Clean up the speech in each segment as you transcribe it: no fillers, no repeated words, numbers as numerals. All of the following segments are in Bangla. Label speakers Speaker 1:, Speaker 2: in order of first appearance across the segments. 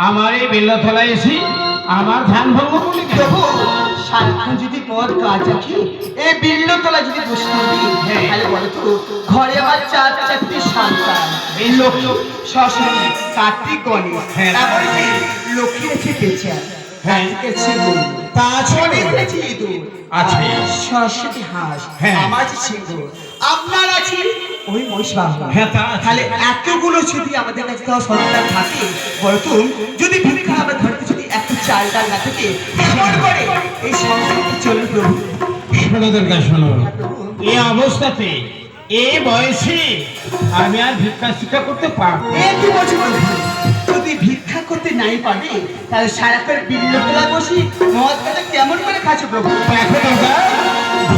Speaker 1: আমার এই বেল্লতলায় এসে আমার ধ্যান ভঙ্গ করলি
Speaker 2: প্রভু সারাক্ষণ যদি পথ কাজ রাখি এই বেল্লতলায় যদি বসে থাকি তাহলে বলো তো ঘরে আমার চারটি সন্তান
Speaker 1: এই লোক
Speaker 2: সরস্বতী কার্তিক গণেশ এমনকি লক্ষ্মী আছে পেঁচা তা ছড়ে উঠেছে ইঁদুর
Speaker 1: আছে
Speaker 2: সরস্বতী হাঁস আমার আছে সিংহ আপনার আছে ওই মহিষ বাংলা তাহলে এতগুলো যদি আমাদের কাছে সন্তান থাকে বলতো যদি ভিক্ষা আমার ঘরে যদি একটু চাল ডাল না থাকে কেমন করে এই সংসারটি চলবে প্রভু?
Speaker 1: শোনো এই অবস্থাতে এই বয়সে আমি আর ভিক্ষা শিক্ষা করতে পারবো
Speaker 2: কি বলছি যদি ভিক্ষা করতে নাই পারে তাহলে সারাক্ষণ বিল্লতলা বসি মদ খেতে কেমন করে খাচ্ছে প্রভু?
Speaker 1: দেখো দাদা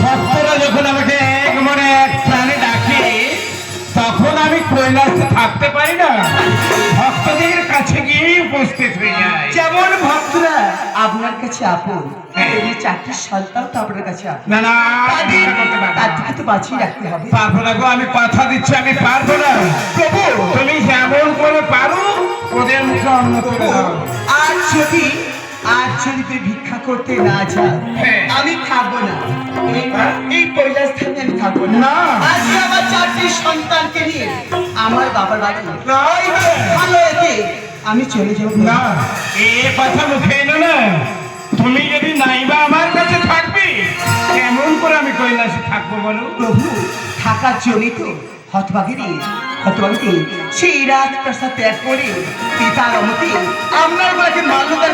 Speaker 1: ভক্তরা যখন আমাকে এক মনে এক প্রাণে ডাকে তখন আমি কৈলাসে থাকতে পারি না, ভক্তদের কাছে গিয়ে উপস্থিত হয়ে যায়।
Speaker 2: যেমন ভক্তরা আপনার কাছে আপন এই চারটি সন্তান তো আপনার কাছে আপন।
Speaker 1: না না
Speaker 2: তার থেকে তো বাঁচিয়ে রাখতে হবে।
Speaker 1: পারবো না গো, আমি কথা দিচ্ছি আমি পারবো না।
Speaker 2: প্রভু
Speaker 1: তুমি যেমন করে পারো ওদের মুখে অন্ন করে দাও।
Speaker 2: আর যদি তুই ভিক্ষা করতে না যাও আমি থাকবো না, এই কৈলাস থেকে আমি থাকবো না। আজ আমার চারটি সন্তানকে নিয়ে আমার বাবার বাড়ি ভালো এতে আমি চলে যাবো
Speaker 1: না। এ কথা মুখে এলো না, তুমি যদি নাইবা আমার কাছে থাকবে কেমন করে আমি কৈলাসে থাকবো বলো?
Speaker 2: প্রভু থাকার জন্যই তো হতভাগিনী সেই রাজপ্রাসাদ ত্যাগ করে পিতার অমতে আপনার বাড়িতে মাল্যদার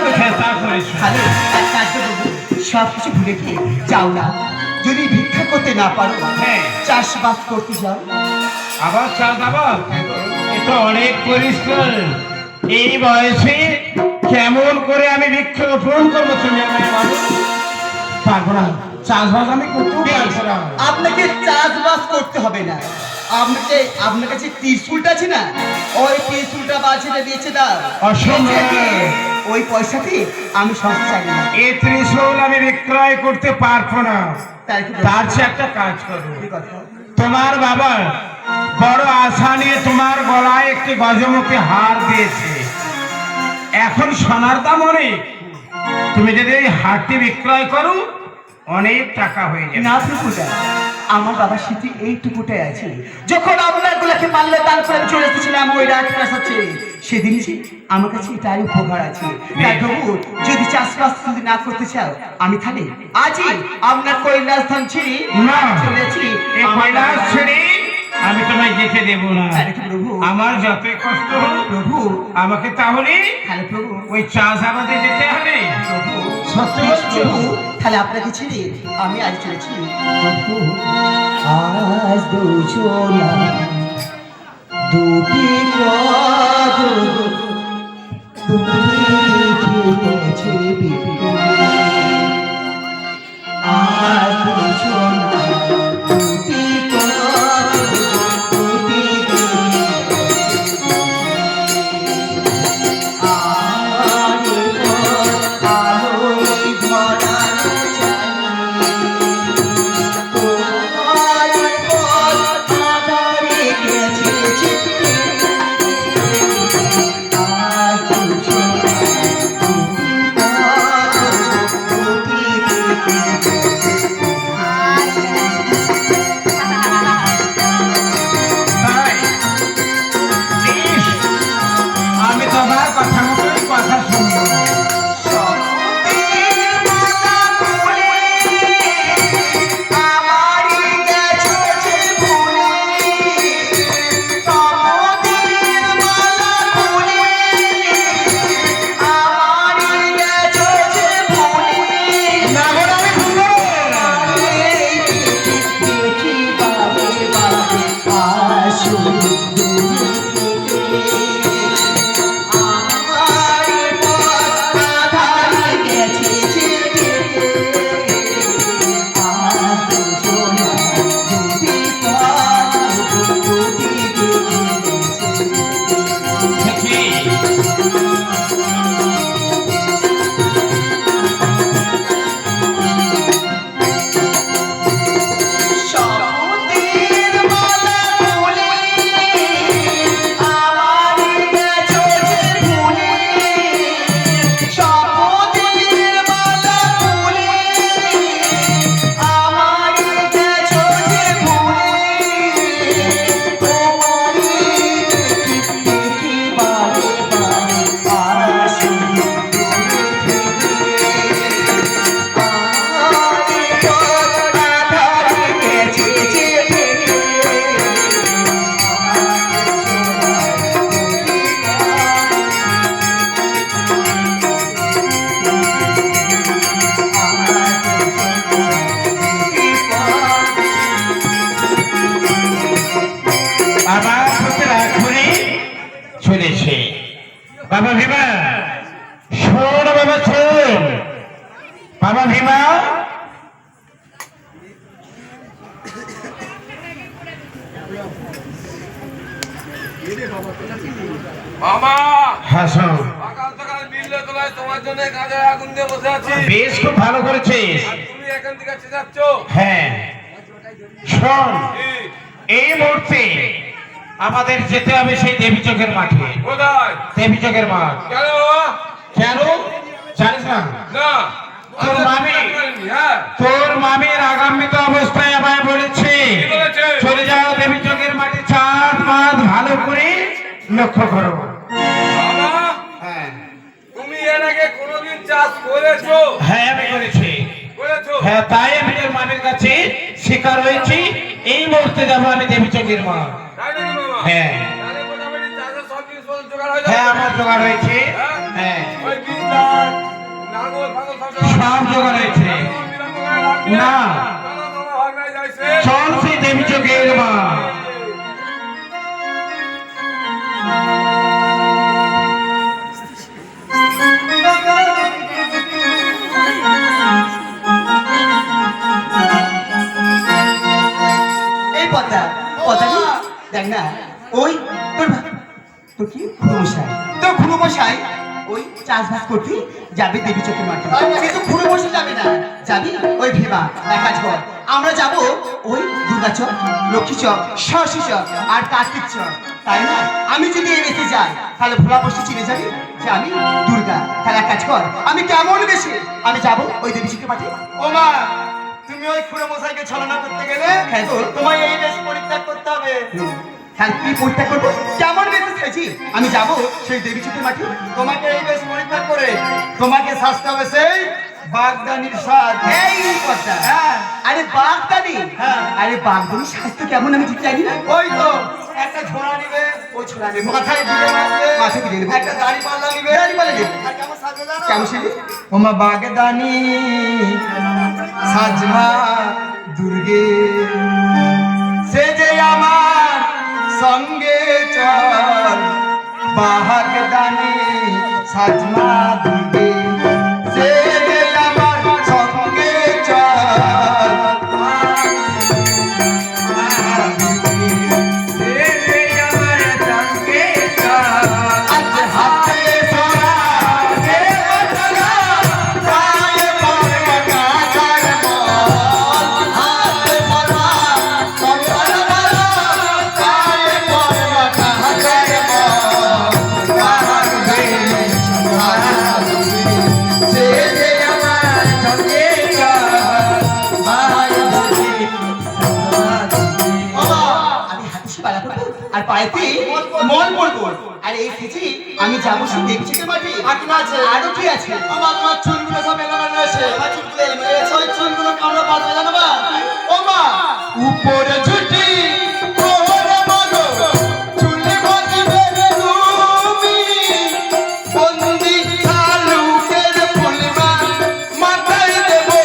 Speaker 2: সবকিছু ভুলে গিয়ে যাও না। যদি ভিক্ষা করতে না পারো চাষবাস করতে যাও।
Speaker 1: আবার চাষাবাদ এটা অনেক পরিশ্রম। এই বয়সে কেমন করে আমি বৃক্ষরোপণ করবো তুমি আমায় বলো? পারবো না, চাষবাস আমি করতেও পারবো না।
Speaker 2: আপনাকে চাষবাস করতে হবে না, আপনার কাছে ত্রিশূলটা আছে না, ওই ত্রিশূলটা বাঁচিয়ে দিয়েছে দাও। ওই পয়সাতে আমি সংসার চাই না।
Speaker 1: এই ত্রিশূল আমি বিক্রয় করতে পারবো না। তার চেয়ে একটা কাজ করবো, তোমার বাবা বড় আশা নিয়ে তোমার গলায় একটি গজমুখী হার দিয়েছে, এখন সোনার দাম অনেক। তুমি যদি এই হারটি বিক্রয় করো অনেক টাকা হয়ে যাবে।
Speaker 2: না টুকুটা আমার বাবার স্মৃতি এইটুকুটাই আছে। যখন আপনার গুলাকে মারলে তারপরে আমি চলে এসেছিলাম ওই রাজপ্রাসাদ ছেড়ে, সেদিন আমার কাছে এটাই উপহার আছে। তাই প্রভু যদি চাষবাস যদি না করতে চাও আমি তাহলে আজই আপনার কৈলাস ধাম ছেড়ে চলেছি।
Speaker 1: এই কৈলাস ছেড়ে আমি তোমায় যেতে দেব না। আমার যতই কষ্ট হোক
Speaker 2: প্রভু
Speaker 1: আমাকে তাহলে
Speaker 2: প্রভু
Speaker 1: ওই চাষাবাদে যেতে হবে।
Speaker 2: সত্যি প্রভু তাহলে আপনাকে ছেড়ে আমি আজ চলেছি। প্রভু আজ দুজনা দুটি আজ দুজনা দুটি আলোয়
Speaker 1: বাবা ভীমা শোন, বাবা শোন, বাবা ভীমা
Speaker 3: মামা
Speaker 1: হ্যাঁ শোন,
Speaker 3: সকাল সকাল মিললে তোলায় তোমার জন্য কাজে আগুন দিয়ে বসে আছি।
Speaker 1: বেশ খুব ভালো করেছিস।
Speaker 3: আর তুমি এখান থেকে চেঁচাচ্ছ।
Speaker 1: হ্যাঁ শোন,
Speaker 3: কি?
Speaker 1: এই মুহূর্তে আমাদের যেতে হবে সেই দেবী চোখের মাঠে।
Speaker 3: কোথায়?
Speaker 1: দেবী চোখের মাঠ।
Speaker 3: কেন বাবা?
Speaker 1: কেন জানিস না?
Speaker 3: না
Speaker 1: তোর মামি,
Speaker 3: হ্যাঁ
Speaker 1: তোর মামির আগামীত অবস্থায় আমায় বলেছে
Speaker 3: কি বলেছে?
Speaker 1: চলে যাও দেবী চোখের মাঠে, চাঁদ মাদ ভালো করে লক্ষ্য করো।
Speaker 3: বাবা
Speaker 1: হ্যাঁ
Speaker 3: তুমি এর আগে কোনোদিন চাষ করেছো?
Speaker 1: হ্যাঁ আমি করেছি।
Speaker 3: করেছো?
Speaker 1: হ্যাঁ তাই আমি তোর মামির কাছে শিকার হয়েছি। এই মুহূর্তে যাবো আমি দেবী চোখের মাঠ।
Speaker 3: তাই নাকি মামা?
Speaker 1: হ্যাঁ
Speaker 3: তাহলে মোটামুটি চাষের সব জিনিসপত্র জোগাড় হয়ে
Speaker 1: হ্যাঁ
Speaker 3: যাবে?
Speaker 1: আমার জোগাড় হয়েছে। হ্যাঁ
Speaker 3: ওই বিচার, নাঙল ফাঙল সব জোগাড়
Speaker 1: সব জোগাড় হয়েছে। না।
Speaker 3: চলো মামা, ভাগনায় যাইছে।
Speaker 1: চল সেই দেবী চোখের মাঠ।
Speaker 2: এই পদ্মা পদ্মা রে, দেখ না ওই তোর কি খুড়োমশাই, তোর খুড়োমশাই ওই চাষবাস করতে যাবে দেবী চোখের মাঠে। কিন্তু খুড়োমশাই যাবে না, যাবি ওই ভেবা এক কাজ কর, আমরা যাব ওই দুর্গা চক, লক্ষ্মী চক, সরস্বতী চক আর কার্তিক চক, তাই না? আমি যদি এই রেখে যাই তাহলে ভোলা বসে চিনে যাবি যে আমি দুর্গা। তাহলে এক কাজ কর, আমি কেমন বেশি আমি যাব ওই দেবী চোখের মাঠে।
Speaker 4: ও মা, তুমি ওই খুড়ো মশাইকে ছলনা করতে গেলে
Speaker 2: হ্যাঁ তো
Speaker 4: তোমায় এই বেশ পরিত্যাগ করতে হবে।
Speaker 2: তাহলে কি পরিত্যাগ করবো? কেমন বেঁচে চেয়েছি আমি যাব সেই দেবী চোখের মাঠে।
Speaker 4: তোমাকে এই বেশ পরিত্যাগ করে তোমাকে সাজতে হবে সেই বাগদানির সাজ।
Speaker 2: এই কথা,
Speaker 4: হ্যাঁ
Speaker 2: আরে বাগদানি,
Speaker 4: হ্যাঁ।
Speaker 2: আরে বাগদানি স্বাস্থ্য কেমন আমি ঠিক জানি না।
Speaker 4: ওই তো একটা ঝোড়া নিবে,
Speaker 2: ওই ছোড়া নেবো,
Speaker 4: মাথায় দিবে মারবে,
Speaker 2: মাথায় দিয়ে নেবো,
Speaker 4: একটা দাড়ি পাল্লা নিবে।
Speaker 2: দাড়ি পাল্লা নেবো।
Speaker 4: আর কেমন সাজবে জানো?
Speaker 2: কেমন সেবে?
Speaker 4: ওমা বাগদানি সাজমা দুর্গে, সে যে আমার সঙ্গে চল। বাগদানি সাজমা দুর্গে, সে যে আমার সঙ্গে চল। সে যে আমার সঙ্গে চল। আজ হাতে ধরা দে বটলা, গায়ে পরমা কাকার মল। হাতে ধরা কপাল মালা, গায়ে পরমা কাকার মল। কাহার বেশ সারা দুবে, সে যে আমার সঙ্গে চল। ভাই দুবে সারা দুবে।
Speaker 2: আমি হাতে সে বালা করবো আর পায়েতে মল পরবো, আর এই খেছি আমি যাবো সেই দেবী চোখের মাঠে।
Speaker 4: আর কি আছে?
Speaker 2: আরো কি আছে?
Speaker 4: আমার তোমার চুলগুলো সব এলোমেলো রয়েছে। আমার চুলগুলো এলোমেলো রয়েছে। ওই চুলগুলো কামড়ে বাঁধবে জানো মা? ও মা, উপরে ছুটি ওরে মাগো, চুলে বাঁধবে তুমি। বন্দি শালুকের ফুলমা, মাথায় দেবো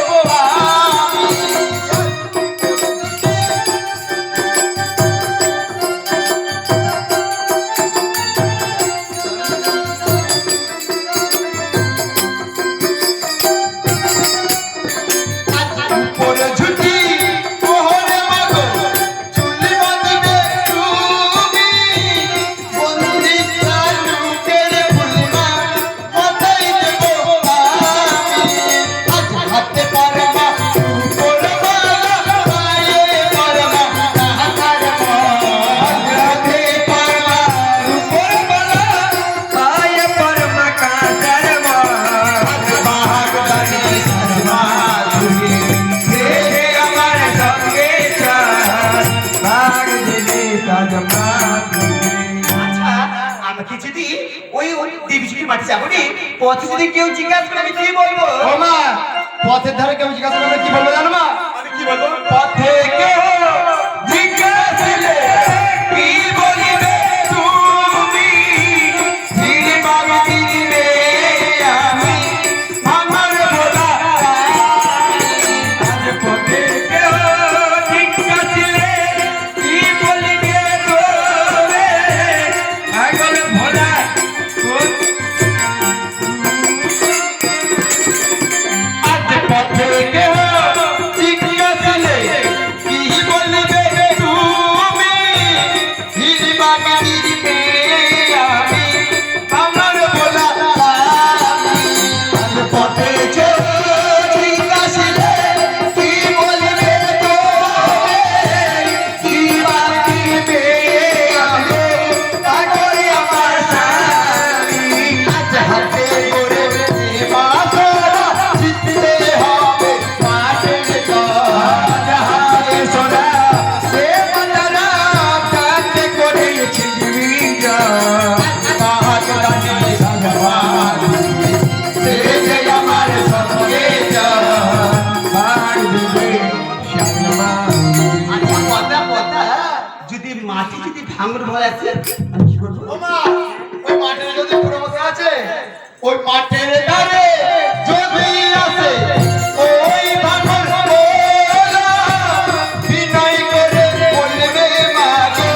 Speaker 4: আমি। উপরে ঝুটি ওরে মাগো, চুলে বাঁধবে তুমি। বন্দি শালুকের ফুলমা, মাথায় দেবো আমি। আজ হাতে পরমা উপরে মালা, পায়ে পরমা কাহার মল। হাতে পরমা উপরে মালা, পায়ে পরমা কাহার মল। বাগদানি সাজমা দুর্গে, সে যে আমার সঙ্গে চল। বাগদানি সাজমা দুর্গে।
Speaker 2: আচ্ছা, আমাকে যদি ওই দেবী চোখের মাঠে যাবো রে, পথে যদি কেউ জিজ্ঞাসা করে আমি কি বলবো?
Speaker 4: ও মা, পথের ধারে কেউ জিজ্ঞাসা করলে কি বলবো জানো মা?
Speaker 2: আমি কি বলবো?
Speaker 4: পথে কেউ জিজ্ঞাসিলে কি বলিবে তুমি? ফিরে পাবে দিবে আমি আমার ভোলা। আজ পথে কেউ জিজ্ঞাসিলে কি বলিবে তোরে? আগল ভোলা
Speaker 2: আমার ভয় আছে, আমি কি করবো?
Speaker 4: ও মা, ওই মাঠে যদি পুরো বসে আছে, ওই মাঠের ধারে যদি আসে ওই বানর ওরা বিনয় করে বলবে মা গো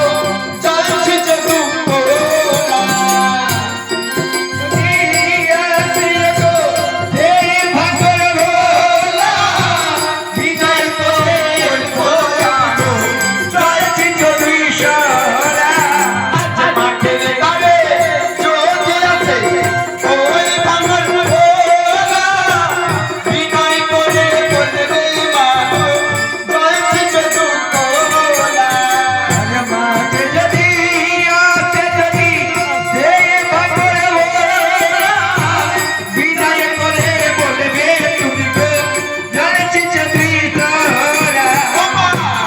Speaker 4: যাচ্ছি যে দুপুরা। মাঠের ধারে যদি আসে ওই বানর ওরা বিনয় করে বলবে মা গো যাচ্ছি যে দুপুরা।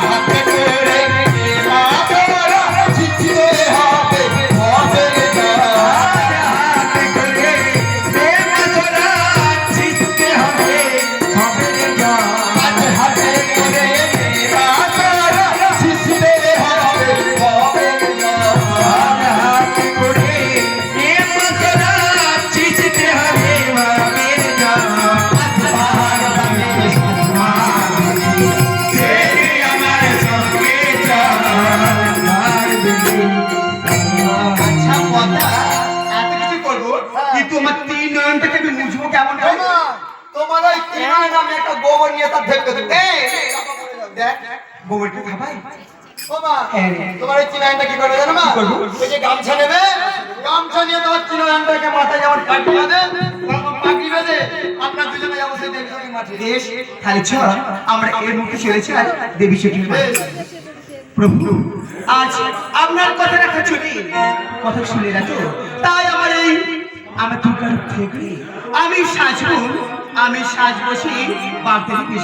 Speaker 4: হাতে করে মা তোরা জিততে হবে হবে না। হাতে হাতে করে মা তোরা জিততে হবে হবে না।
Speaker 2: আচ্ছা কথা, এত কিছু করবো কিন্তু আমার তিন নয়নটাকে আমি মুছবো কেমন করে?
Speaker 4: ওমা, তোমার ওই কিনার নামে একটা গোবর নিয়ে তার ঢেকে দেবে।
Speaker 2: দেখ গোবরটা খাবাই।
Speaker 4: ওমা,
Speaker 2: হ্যাঁ।
Speaker 4: তোমার ওই চিনাইনটা কি করবে জানো মা?
Speaker 2: করবো?
Speaker 4: ওই যে গামছা নেবে, গামছা নিয়ে তোমার চিনাইনটাকে মাথায় যেমন কাটি বেঁধে, পাগড়ি বেঁধে, আপনার দুজনে যাবো সেই দেবী মাঠে।
Speaker 2: বেশ, তাহলে চল আমরা এই মুহূর্তে চলেছি আর দেবী চটির মাঠে। প্রভু, আজ আপনার কথা রাখা চলি, কথা শুনে রাখো। তাই আমার দুর্গার থেকে আমি সাজবো সেই বাঘ থেকে